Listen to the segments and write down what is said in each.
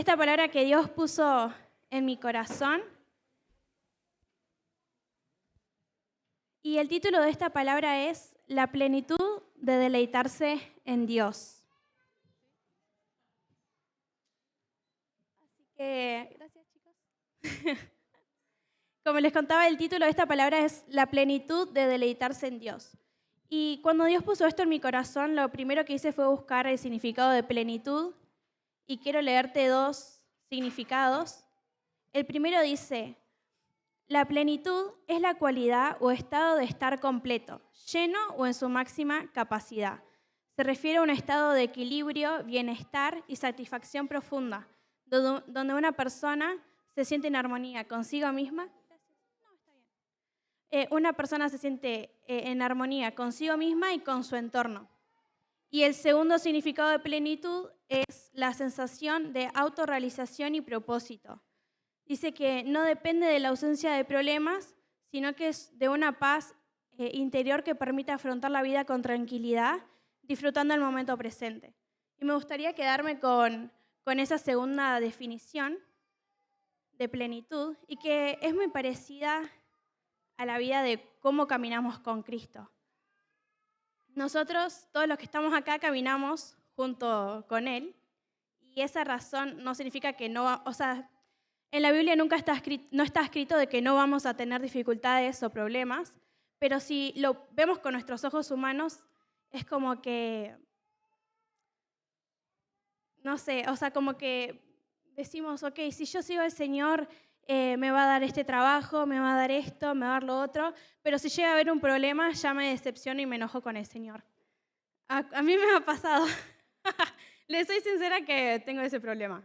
esta palabra que Dios puso en mi corazón. Y el título de esta palabra es La plenitud de deleitarse en Dios. Así que, gracias chicos. Como les contaba, el título de esta palabra es La plenitud de deleitarse en Dios. Y cuando Dios puso esto en mi corazón, lo primero que hice fue buscar el significado de plenitud. Y quiero leerte dos significados. El primero dice: la plenitud es la cualidad o estado de estar completo, lleno o en su máxima capacidad. Se refiere a un estado de equilibrio, bienestar y satisfacción profunda, donde una persona se siente en armonía consigo misma. Una persona se siente en armonía consigo misma y con su entorno. Y el segundo significado de plenitud es la sensación de autorrealización y propósito. Dice que no depende de la ausencia de problemas, sino que es de una paz interior que permite afrontar la vida con tranquilidad, disfrutando el momento presente. Y me gustaría quedarme con esa segunda definición de plenitud y que es muy parecida a la vida de cómo caminamos con Cristo. Nosotros, todos los que estamos acá, caminamos junto con Él y esa razón no significa que no, en la Biblia nunca no está escrito de que no vamos a tener dificultades o problemas, pero si lo vemos con nuestros ojos humanos, es como que, no sé, como que decimos, ok, si yo sigo al Señor, me va a dar este trabajo, me va a dar esto, me va a dar lo otro, pero si llega a haber un problema, ya me decepciono y me enojo con el Señor. A mí me ha pasado. Le soy sincera que tengo ese problema.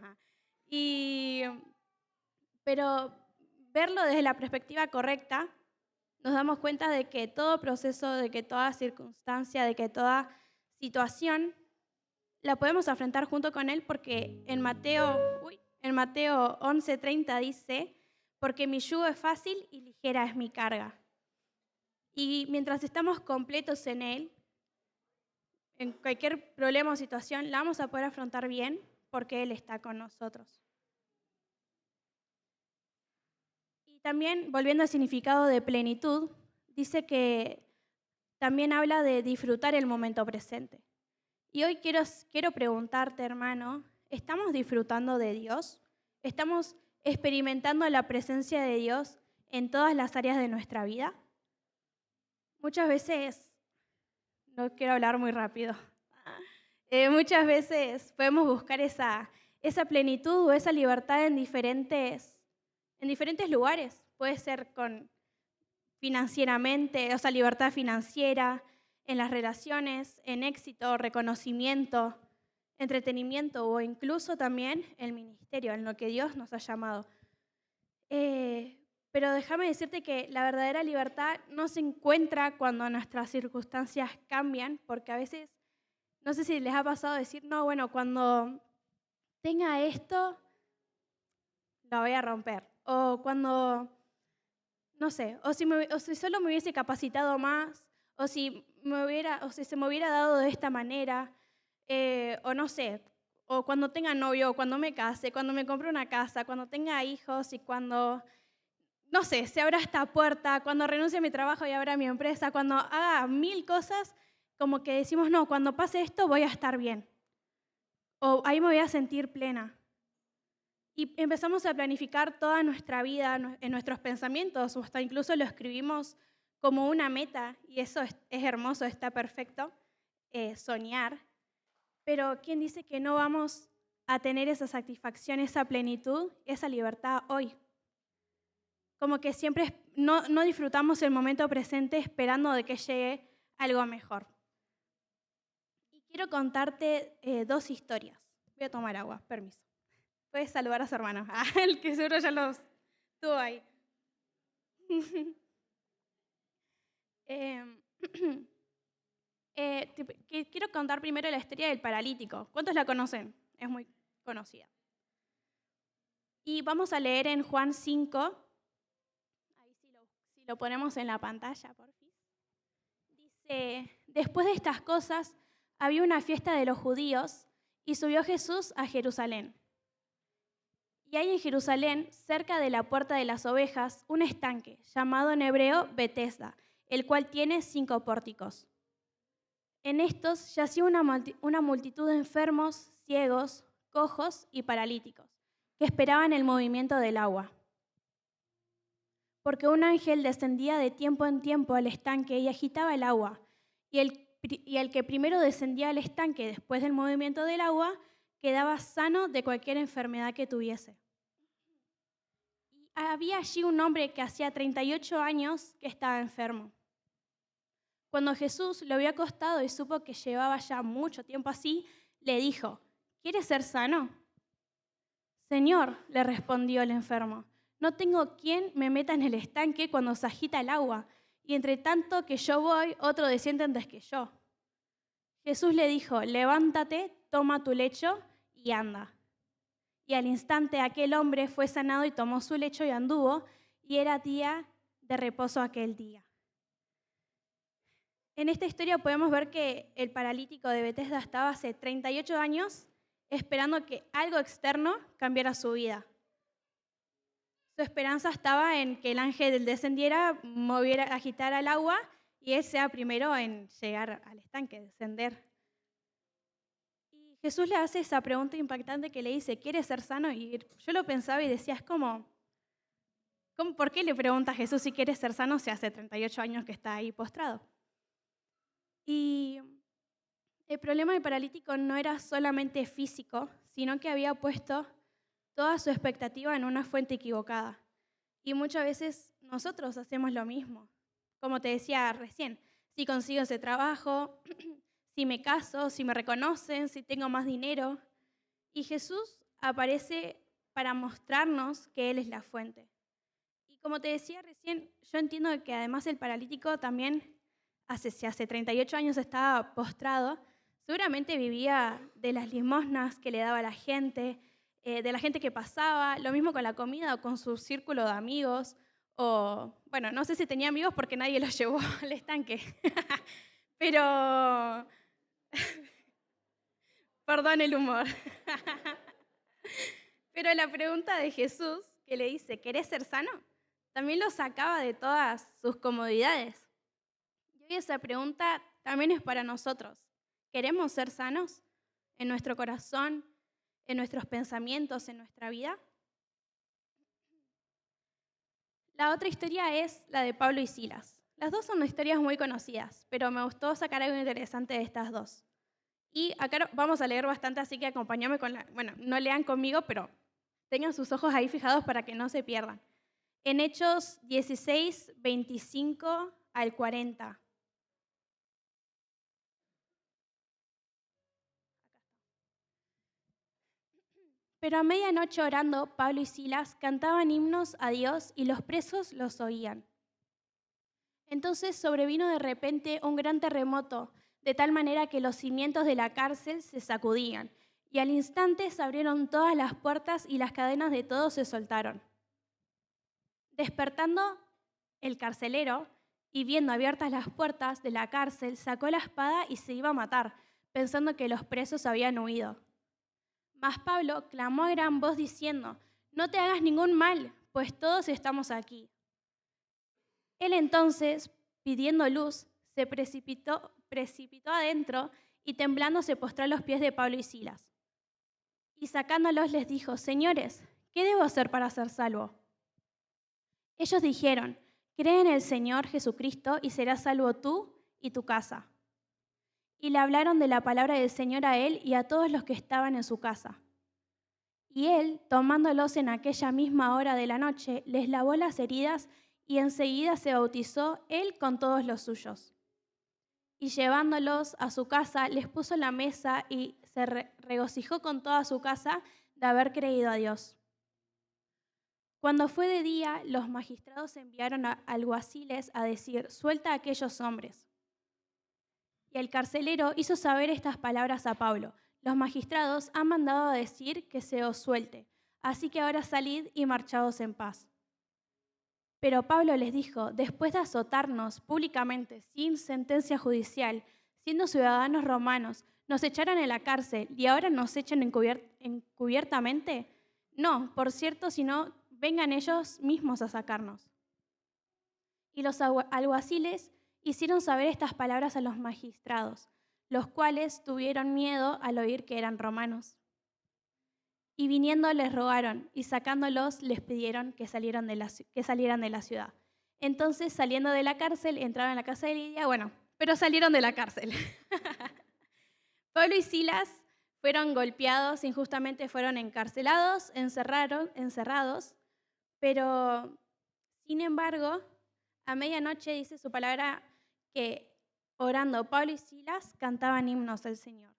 Pero verlo desde la perspectiva correcta, nos damos cuenta de que todo proceso, de que toda circunstancia, de que toda situación, la podemos afrontar junto con Él porque en Mateo 11:30 dice, porque mi yugo es fácil y ligera es mi carga. Y mientras estamos completos en Él, en cualquier problema o situación, la vamos a poder afrontar bien porque Él está con nosotros. Y también, volviendo al significado de plenitud, dice que también habla de disfrutar el momento presente. Y hoy quiero preguntarte, hermano, ¿estamos disfrutando de Dios? ¿Estamos experimentando la presencia de Dios en todas las áreas de nuestra vida? Muchas veces, no quiero hablar muy rápido, muchas veces podemos buscar esa plenitud o esa libertad en diferentes lugares. Puede ser financieramente, libertad financiera, en las relaciones, en éxito, reconocimiento, entretenimiento o incluso también el ministerio, en lo que Dios nos ha llamado. Pero déjame decirte que la verdadera libertad no se encuentra cuando nuestras circunstancias cambian, porque a veces, no sé si les ha pasado decir, no, bueno, cuando tenga esto, lo voy a romper. O cuando, no sé, o si solo me hubiese capacitado más, o si se me hubiera dado de esta manera, o no sé, o cuando tenga novio, o cuando me case, cuando me compre una casa, cuando tenga hijos y cuando, no sé, se abra esta puerta, cuando renuncie a mi trabajo y abra mi empresa, cuando haga 1000 cosas, como que decimos, no, cuando pase esto voy a estar bien, o ahí me voy a sentir plena. Y empezamos a planificar toda nuestra vida en nuestros pensamientos, o hasta incluso lo escribimos como una meta, y eso es hermoso, está perfecto, soñar. Pero ¿quién dice que no vamos a tener esa satisfacción, esa plenitud, esa libertad hoy? Como que siempre no disfrutamos el momento presente esperando de que llegue algo mejor. Y quiero contarte 2 historias. Voy a tomar agua, permiso. Puedes saludar a su hermano, el que seguro ya los tuvo ahí. Quiero contar primero la historia del paralítico. ¿Cuántos la conocen? Es muy conocida. Y vamos a leer en Juan 5. Ahí si lo ponemos en la pantalla, por fin. Dice, después de estas cosas, había una fiesta de los judíos y subió Jesús a Jerusalén. Y hay en Jerusalén, cerca de la Puerta de las Ovejas, un estanque llamado en hebreo Betesda, el cual tiene 5 pórticos. En estos yacía una multitud de enfermos, ciegos, cojos y paralíticos, que esperaban el movimiento del agua. Porque un ángel descendía de tiempo en tiempo al estanque y agitaba el agua, y el que primero descendía al estanque después del movimiento del agua quedaba sano de cualquier enfermedad que tuviese. Y había allí un hombre que hacía 38 años que estaba enfermo. Cuando Jesús lo vio acostado y supo que llevaba ya mucho tiempo así, le dijo: ¿quieres ser sano? Señor, le respondió el enfermo, no tengo quien me meta en el estanque cuando se agita el agua, y entre tanto que yo voy, otro desciende antes que yo. Jesús le dijo: levántate, toma tu lecho y anda. Y al instante aquel hombre fue sanado y tomó su lecho y anduvo, y era día de reposo aquel día. En esta historia podemos ver que el paralítico de Betesda estaba hace 38 años esperando que algo externo cambiara su vida. Su esperanza estaba en que el ángel descendiera, agitara el agua y él sea primero en llegar al estanque, descender. Y Jesús le hace esa pregunta impactante que le dice: ¿quieres ser sano? Y yo lo pensaba y decía, es como ¿por qué le pregunta a Jesús si quiere ser sano si hace 38 años que está ahí postrado? Y el problema del paralítico no era solamente físico, sino que había puesto toda su expectativa en una fuente equivocada. Y muchas veces nosotros hacemos lo mismo. Como te decía recién, si consigo ese trabajo, si me caso, si me reconocen, si tengo más dinero. Y Jesús aparece para mostrarnos que Él es la fuente. Y como te decía recién, yo entiendo que además el paralítico también, si hace 38 años estaba postrado, seguramente vivía de las limosnas que le daba la gente, de la gente que pasaba, lo mismo con la comida o con su círculo de amigos, o, bueno, no sé si tenía amigos porque nadie los llevó al estanque, pero, perdón el humor, pero la pregunta de Jesús que le dice: ¿querés ser sano?, también lo sacaba de todas sus comodidades. Y hoy esa pregunta también es para nosotros. ¿Queremos ser sanos en nuestro corazón, en nuestros pensamientos, en nuestra vida? La otra historia es la de Pablo y Silas. Las dos son historias muy conocidas, pero me gustó sacar algo interesante de estas dos. Y acá vamos a leer bastante, así que acompáñame no lean conmigo, pero tengan sus ojos ahí fijados para que no se pierdan. En Hechos 16, 25 al 40. Pero a medianoche orando, Pablo y Silas cantaban himnos a Dios y los presos los oían. Entonces sobrevino de repente un gran terremoto, de tal manera que los cimientos de la cárcel se sacudían, y al instante se abrieron todas las puertas y las cadenas de todos se soltaron. Despertando el carcelero y viendo abiertas las puertas de la cárcel, sacó la espada y se iba a matar, pensando que los presos habían huido. Mas Pablo clamó a gran voz diciendo: no te hagas ningún mal, pues todos estamos aquí. Él entonces, pidiendo luz, se precipitó adentro y temblando se postró a los pies de Pablo y Silas. Y sacándolos les dijo: señores, ¿qué debo hacer para ser salvo? Ellos dijeron: cree en el Señor Jesucristo y serás salvo tú y tu casa. Y le hablaron de la palabra del Señor a él y a todos los que estaban en su casa. Y él, tomándolos en aquella misma hora de la noche, les lavó las heridas y enseguida se bautizó él con todos los suyos. Y llevándolos a su casa, les puso la mesa y se regocijó con toda su casa de haber creído a Dios. Cuando fue de día, los magistrados enviaron a alguaciles a decir: suelta a aquellos hombres. Y el carcelero hizo saber estas palabras a Pablo: los magistrados han mandado a decir que se os suelte, así que ahora salid y marchaos en paz. Pero Pablo les dijo: después de azotarnos públicamente, sin sentencia judicial, siendo ciudadanos romanos, nos echaron en la cárcel y ahora nos echan encubiertamente. no, por cierto, sino vengan ellos mismos a sacarnos. Y los alguaciles hicieron saber estas palabras a los magistrados, los cuales tuvieron miedo al oír que eran romanos. Y viniendo les rogaron, y sacándolos les pidieron que salieran de la ciudad. Entonces, saliendo de la cárcel, entraron en la casa de Lidia, pero salieron de la cárcel. Pablo y Silas fueron golpeados, injustamente fueron encarcelados, encerrados, pero, sin embargo, a medianoche dice su palabra que orando Pablo y Silas cantaban himnos al Señor.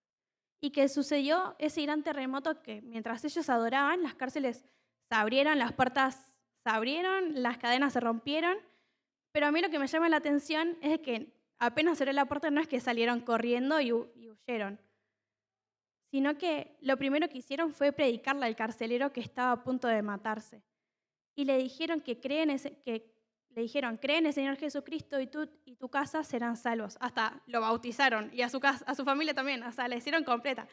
Y que sucedió ese gran terremoto que mientras ellos adoraban, las cárceles se abrieron, las puertas se abrieron, las cadenas se rompieron. Pero a mí lo que me llama la atención es que apenas cerró la puerta no es que salieron corriendo y huyeron, sino que lo primero que hicieron fue predicarle al carcelero que estaba a punto de matarse. Y le dijeron cree en el Señor Jesucristo y tú y tu casa serán salvos. Hasta lo bautizaron y a su familia también, o sea, la hicieron completa.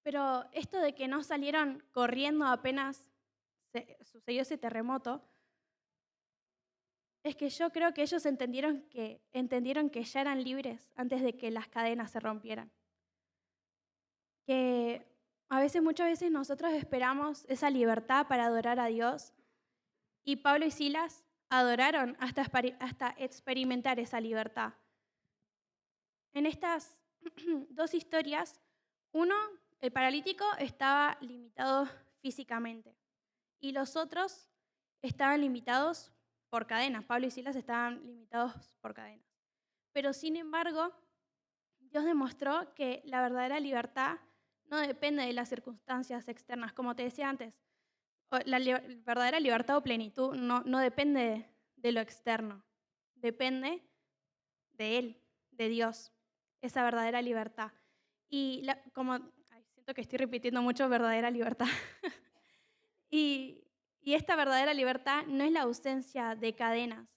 Pero esto de que no salieron corriendo apenas sucedió ese terremoto, es que yo creo que ellos entendieron que ya eran libres antes de que las cadenas se rompieran. Que muchas veces nosotros esperamos esa libertad para adorar a Dios, y Pablo y Silas adoraron hasta experimentar esa libertad. En estas dos historias, el paralítico estaba limitado físicamente y los otros estaban limitados por cadenas. Pablo y Silas estaban limitados por cadenas. Pero sin embargo, Dios demostró que la verdadera libertad no depende de las circunstancias externas. Como te decía antes, la verdadera libertad o plenitud no depende de lo externo, depende de Él, de Dios, esa verdadera libertad. Y siento que estoy repitiendo mucho verdadera libertad. y esta verdadera libertad no es la ausencia de cadenas,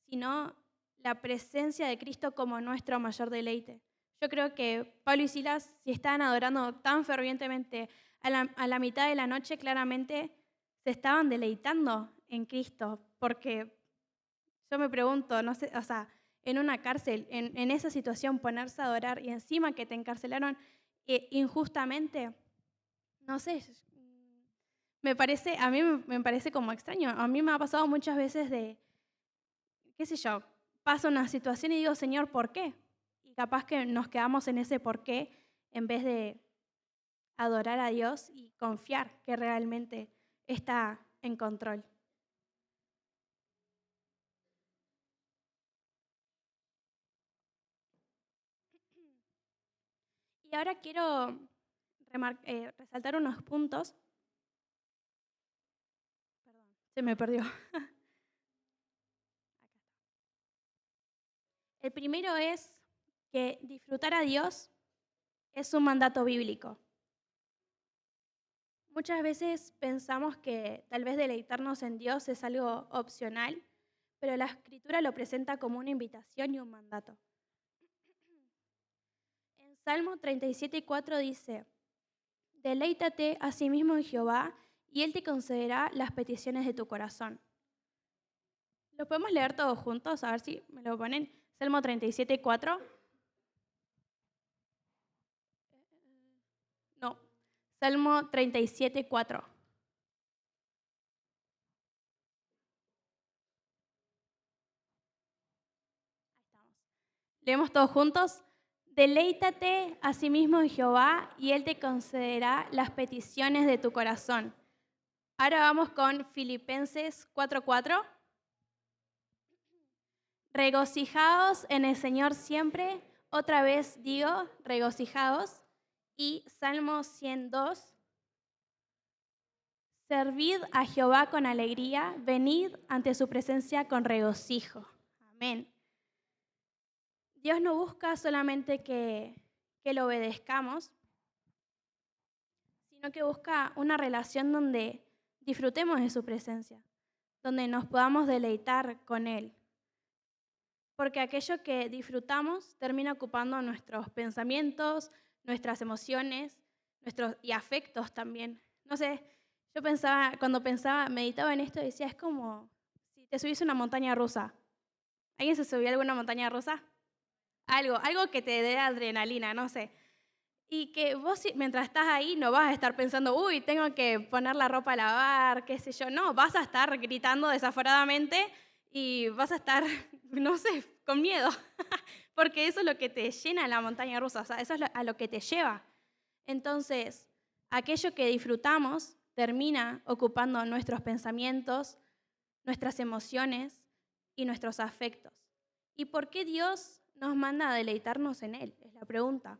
sino la presencia de Cristo como nuestro mayor deleite. Yo creo que Pablo y Silas, si estaban adorando tan fervientemente a la mitad de la noche, claramente se estaban deleitando en Cristo, porque yo me pregunto, no sé, o sea, en una cárcel, en esa situación, ponerse a adorar y encima que te encarcelaron injustamente, no sé, a mí me parece como extraño. A mí me ha pasado muchas veces qué sé yo, pasa una situación y digo, Señor, ¿por qué? Y capaz que nos quedamos en ese por qué en vez de adorar a Dios y confiar que realmente está en control. Y ahora quiero resaltar unos puntos. Perdón, se me perdió. El primero es que disfrutar a Dios es un mandato bíblico. Muchas veces pensamos que tal vez deleitarnos en Dios es algo opcional, pero la Escritura lo presenta como una invitación y un mandato. En Salmo 37:4 dice: deleítate a sí mismo en Jehová, y Él te concederá las peticiones de tu corazón. ¿Lo podemos leer todos juntos? A ver si me lo ponen. Salmo 37:4. No, Salmo 37:4. Leemos todos juntos. Deleítate a sí mismo en Jehová y Él te concederá las peticiones de tu corazón. Ahora vamos con Filipenses 4:4. Regocijaos en el Señor siempre. Otra vez digo, regocijaos. Y Salmo 102. Servid a Jehová con alegría, venid ante su presencia con regocijo. Amén. Dios no busca solamente que lo obedezcamos, sino que busca una relación donde disfrutemos de su presencia, donde nos podamos deleitar con Él. Porque aquello que disfrutamos termina ocupando nuestros pensamientos, nuestras emociones, y afectos también. No sé, cuando meditaba en esto, decía, es como si te subís a una montaña rusa. ¿Alguien se subió a alguna montaña rusa? Algo que te dé adrenalina, no sé. Y que vos mientras estás ahí no vas a estar pensando, uy, tengo que poner la ropa a lavar, qué sé yo. No, vas a estar gritando desaforadamente y vas a estar, no sé, con miedo. Porque eso es lo que te llena la montaña rusa, o sea, eso es a lo que te lleva. Entonces, aquello que disfrutamos termina ocupando nuestros pensamientos, nuestras emociones y nuestros afectos. ¿Y por qué Dios nos manda a deleitarnos en Él? Es la pregunta.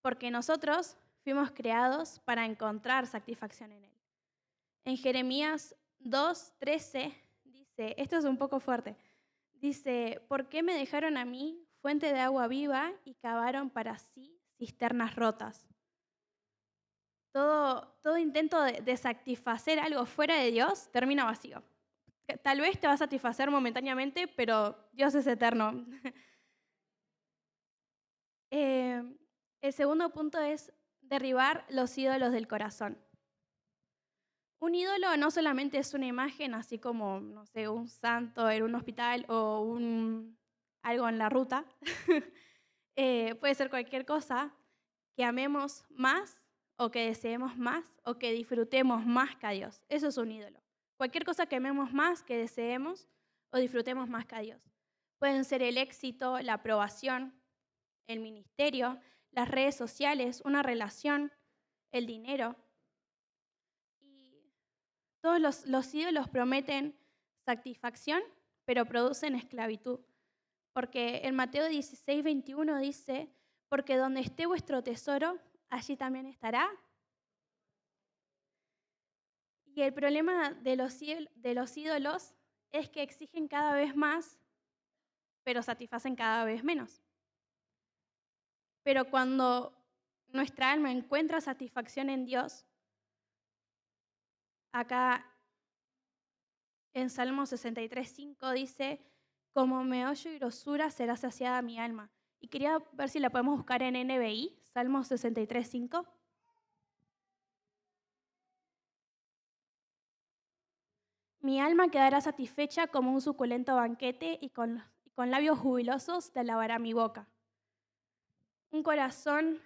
Porque nosotros fuimos creados para encontrar satisfacción en Él. En Jeremías 2:13 dice, esto es un poco fuerte, dice, ¿por qué me dejaron a mí fuente de agua viva y cavaron para sí cisternas rotas? Todo intento de satisfacer algo fuera de Dios termina vacío. Tal vez te va a satisfacer momentáneamente, pero Dios es eterno. El segundo punto es derribar los ídolos del corazón. Un ídolo no solamente es una imagen, así como, no sé, un santo en un hospital o algo en la ruta. Puede ser cualquier cosa que amemos más o que deseemos más o que disfrutemos más que a Dios. Eso es un ídolo. Cualquier cosa que amemos más, que deseemos o disfrutemos más que a Dios. Pueden ser el éxito, la aprobación, el ministerio, las redes sociales, una relación, el dinero. Y todos los ídolos prometen satisfacción, pero producen esclavitud. Porque en Mateo 16:21 dice, porque donde esté vuestro tesoro, allí también estará. Y el problema de los ídolos es que exigen cada vez más, pero satisfacen cada vez menos. Pero cuando nuestra alma encuentra satisfacción en Dios, acá en Salmo 63:5 dice, como meollo y grosura será saciada mi alma. Y quería ver si la podemos buscar en NBI, Salmo 63:5. Mi alma quedará satisfecha como un suculento banquete y con labios jubilosos te alabará mi boca. Un corazón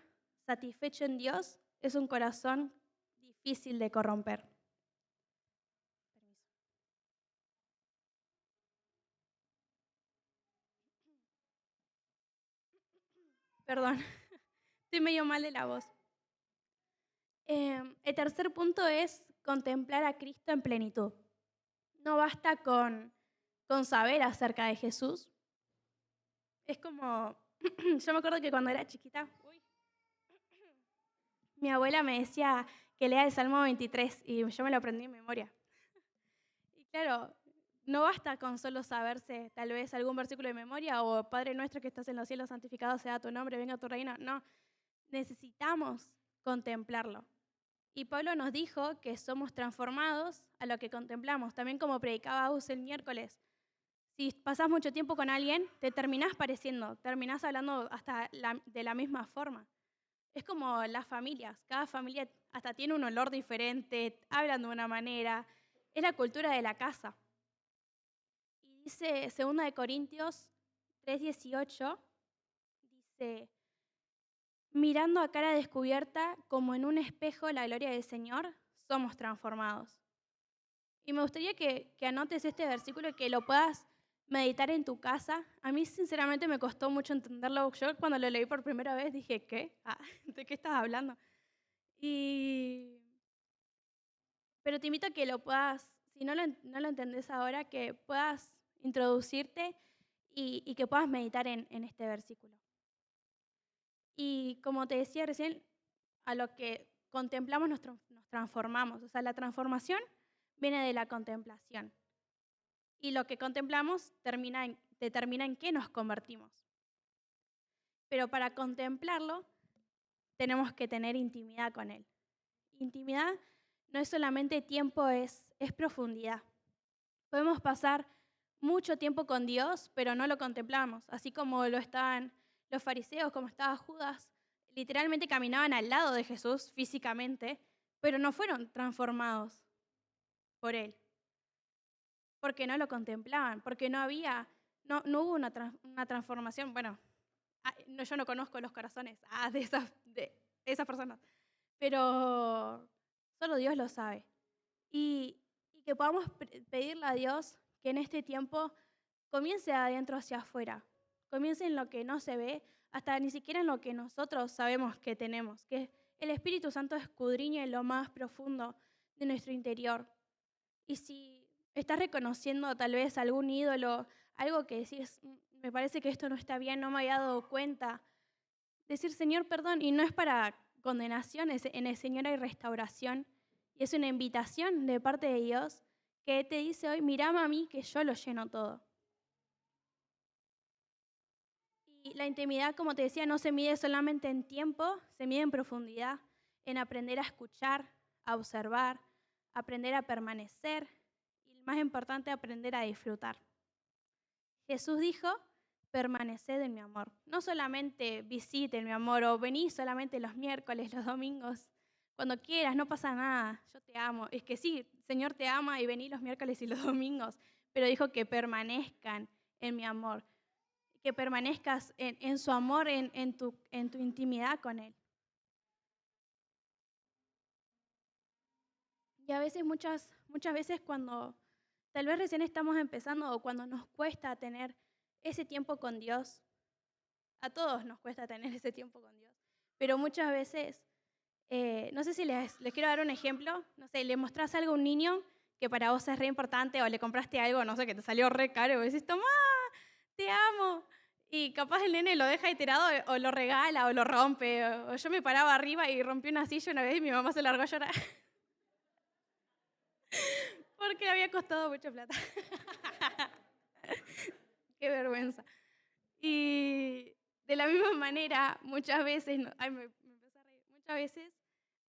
satisfecho en Dios es un corazón difícil de corromper. Perdón, estoy medio mal de la voz. El tercer punto es contemplar a Cristo en plenitud. No basta con saber acerca de Jesús. Es como, yo me acuerdo que cuando era chiquita, mi abuela me decía que lea el Salmo 23 y yo me lo aprendí en memoria. Y claro, no basta con solo saberse tal vez algún versículo de memoria o Padre nuestro que estás en los cielos, santificado sea tu nombre, venga tu reino. No, necesitamos contemplarlo. Y Pablo nos dijo que somos transformados a lo que contemplamos, también como predicaba Aus el miércoles. Si pasás mucho tiempo con alguien, te terminás pareciendo, terminás hablando hasta de la misma forma. Es como las familias, cada familia hasta tiene un olor diferente, hablan de una manera, es la cultura de la casa. Y dice 2 Corintios 3:18, dice, mirando a cara descubierta como en un espejo la gloria del Señor, somos transformados. Y me gustaría que anotes este versículo y que lo puedas meditar en tu casa. A mí sinceramente me costó mucho entenderlo. Yo cuando lo leí por primera vez dije, ¿qué? ¿De qué estás hablando? Pero te invito a que lo puedas, si no lo entendés ahora, que puedas introducirte y que puedas meditar en este versículo. Y como te decía recién, a lo que contemplamos nos transformamos. O sea, la transformación viene de la contemplación. Y lo que contemplamos determina en qué nos convertimos. Pero para contemplarlo tenemos que tener intimidad con Él. Intimidad no es solamente tiempo, es profundidad. Podemos pasar mucho tiempo con Dios, pero no lo contemplamos, así como lo estaban los fariseos, como estaba Judas. literalmente caminaban al lado de Jesús físicamente, pero no fueron transformados por él, porque no lo contemplaban, porque no hubo una transformación. Bueno, yo no conozco los corazones de esas personas, pero solo Dios lo sabe. Y que podamos pedirle a Dios que en este tiempo comience de adentro hacia afuera, comience en lo que no se ve, hasta ni siquiera en lo que nosotros sabemos que tenemos, que el Espíritu Santo escudriñe lo más profundo de nuestro interior. Y si estás reconociendo tal vez algún ídolo, algo que decís, me parece que esto no está bien, no me había dado cuenta, decir, Señor, perdón, y no es para condenación, en el Señor hay restauración, y es una invitación de parte de Dios que te dice hoy, mirame a mí que yo lo lleno todo. Y la intimidad, como te decía, no se mide solamente en tiempo, se mide en profundidad, en aprender a escuchar, a observar, aprender a permanecer y, más importante, aprender a disfrutar. Jesús dijo, permaneced en mi amor. No solamente visiten mi amor o vení solamente los miércoles, los domingos, cuando quieras, no pasa nada, yo te amo. Es que sí, el Señor te ama y vení los miércoles y los domingos, pero dijo que permanezcan en mi amor, que permanezcas en su amor, en tu intimidad con Él. Y a veces, muchas veces cuando tal vez recién estamos empezando o cuando nos cuesta tener ese tiempo con Dios, a todos nos cuesta tener ese tiempo con Dios, pero muchas veces, no sé si les quiero dar un ejemplo, no sé, le mostrás algo a un niño que para vos es re importante o le compraste algo, no sé, que te salió re caro y vos decís, tomá, te amo. Y capaz el nene lo deja ahí tirado o lo regala o lo rompe. O yo me paraba arriba y rompí una silla una vez y mi mamá se largó a llorar. Porque le había costado mucha plata. Qué vergüenza. Y de la misma manera, muchas veces, me empecé a reír, muchas veces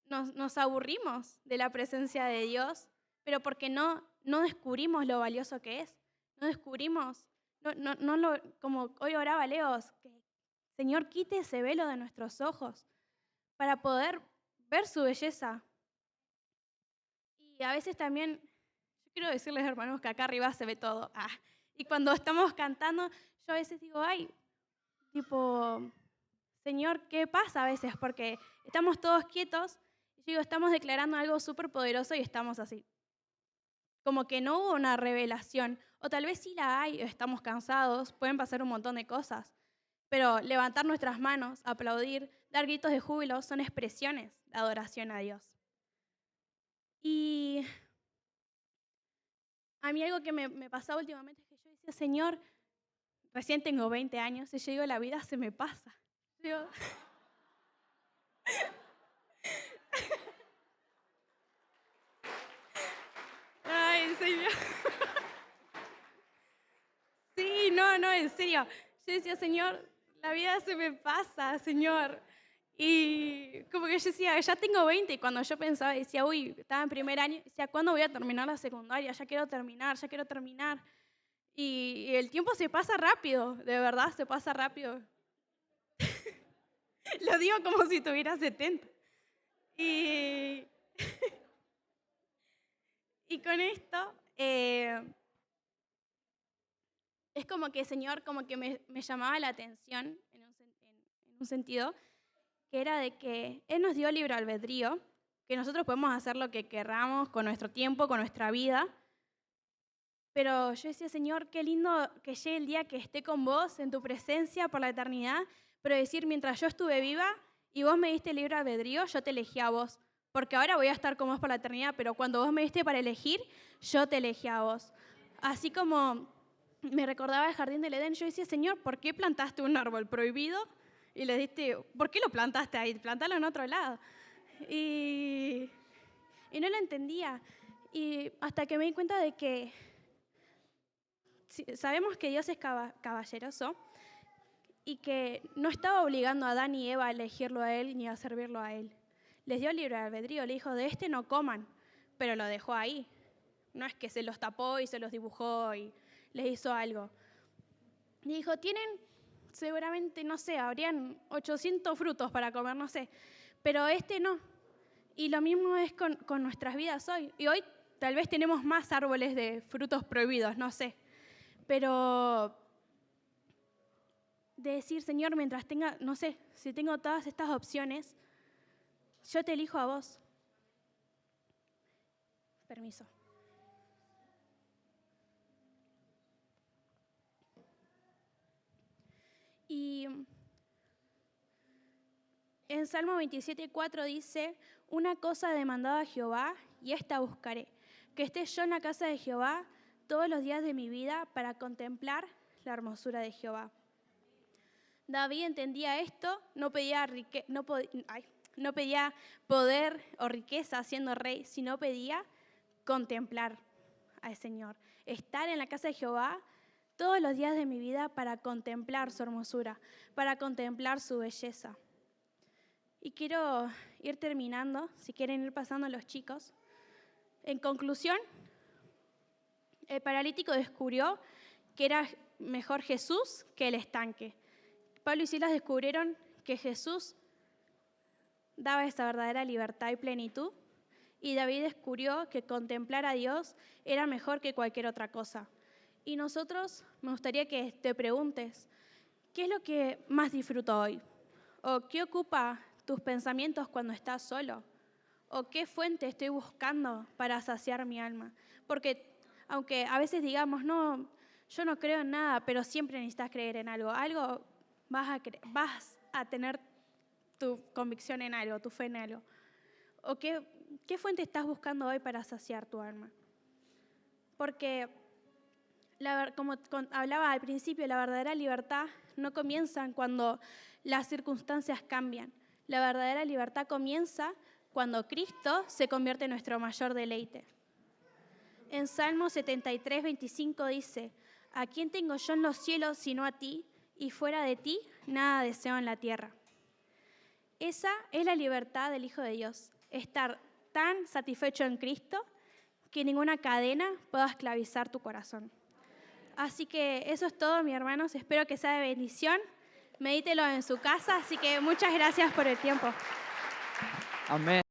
nos aburrimos de la presencia de Dios, pero porque no descubrimos lo valioso que es. No descubrimos, como hoy oraba Leos, que Señor quite ese velo de nuestros ojos para poder ver su belleza. Y a veces también, yo quiero decirles, hermanos, que acá arriba se ve todo. Y cuando estamos cantando, yo a veces digo, ay, tipo, Señor, ¿qué pasa a veces? Porque estamos todos quietos, y digo, estamos declarando algo súper poderoso y estamos así. Como que no hubo una revelación, o tal vez sí la hay, estamos cansados, pueden pasar un montón de cosas, pero levantar nuestras manos, aplaudir, dar gritos de júbilo son expresiones de adoración a Dios. Y a mí algo que me pasaba últimamente es que yo decía, Señor, recién tengo 20 años y yo digo, la vida se me pasa. Digo, ay, en serio. Sí, no, en serio. Yo decía, Señor, la vida se me pasa, Señor. Y como que yo decía, ya tengo 20, y cuando yo pensaba, decía, uy, estaba en primer año, decía, ¿cuándo voy a terminar la secundaria? Ya quiero terminar. Y el tiempo se pasa rápido, de verdad, se pasa rápido. Lo digo como si tuviera 70. Y, y con esto, es como que el Señor como que me llamaba la atención en un sentido, que era de que Él nos dio libre albedrío, que nosotros podemos hacer lo que querramos con nuestro tiempo, con nuestra vida. Pero yo decía, Señor, qué lindo que llegue el día que esté con vos, en tu presencia por la eternidad, pero decir, mientras yo estuve viva y vos me diste libre albedrío, yo te elegí a vos. Porque ahora voy a estar con vos por la eternidad, pero cuando vos me diste para elegir, yo te elegí a vos. Así como me recordaba el jardín del Edén, yo decía, Señor, ¿por qué plantaste un árbol prohibido? Y le diste, ¿por qué lo plantaste ahí? Plantalo en otro lado. Y no lo entendía. Y hasta que me di cuenta de que sabemos que Dios es caballeroso y que no estaba obligando a Adán y Eva a elegirlo a Él ni a servirlo a Él. Les dio libre albedrío, le dijo, de este no coman, pero lo dejó ahí. No es que se los tapó y se los dibujó y les hizo algo. Y dijo, tienen seguramente, no sé, habrían 800 frutos para comer, no sé, pero no. Y lo mismo es con nuestras vidas hoy. Y hoy tal vez tenemos más árboles de frutos prohibidos, no sé. Pero de decir, Señor, mientras tenga, no sé, si tengo todas estas opciones, yo te elijo a vos. Permiso. Y en Salmo 27:4 dice, una cosa he demandado a Jehová y esta buscaré, que esté yo en la casa de Jehová todos los días de mi vida para contemplar la hermosura de Jehová. David entendía esto, no pedía poder o riqueza siendo rey, sino pedía contemplar al Señor, estar en la casa de Jehová todos los días de mi vida para contemplar su hermosura, para contemplar su belleza. Y quiero ir terminando, si quieren ir pasando los chicos. En conclusión, el paralítico descubrió que era mejor Jesús que el estanque. Pablo y Silas descubrieron que Jesús daba esa verdadera libertad y plenitud, y David descubrió que contemplar a Dios era mejor que cualquier otra cosa. Y nosotros, me gustaría que te preguntes, ¿qué es lo que más disfruto hoy? ¿O qué ocupa tus pensamientos cuando estás solo? ¿O qué fuente estoy buscando para saciar mi alma? Porque aunque a veces digamos, no, yo no creo en nada, pero siempre necesitas creer en algo. Algo vas a tener tu convicción en algo, tu fe en algo. ¿O qué fuente estás buscando hoy para saciar tu alma? Porque, como hablaba al principio, la verdadera libertad no comienza cuando las circunstancias cambian. La verdadera libertad comienza cuando Cristo se convierte en nuestro mayor deleite. En Salmo 73:25 dice, ¿a quién tengo yo en los cielos sino a ti? Y fuera de ti nada deseo en la tierra. Esa es la libertad del Hijo de Dios, estar tan satisfecho en Cristo que ninguna cadena pueda esclavizar tu corazón. Así que eso es todo, mis hermanos. Espero que sea de bendición. Medítelo en su casa, así que muchas gracias por el tiempo. Amén.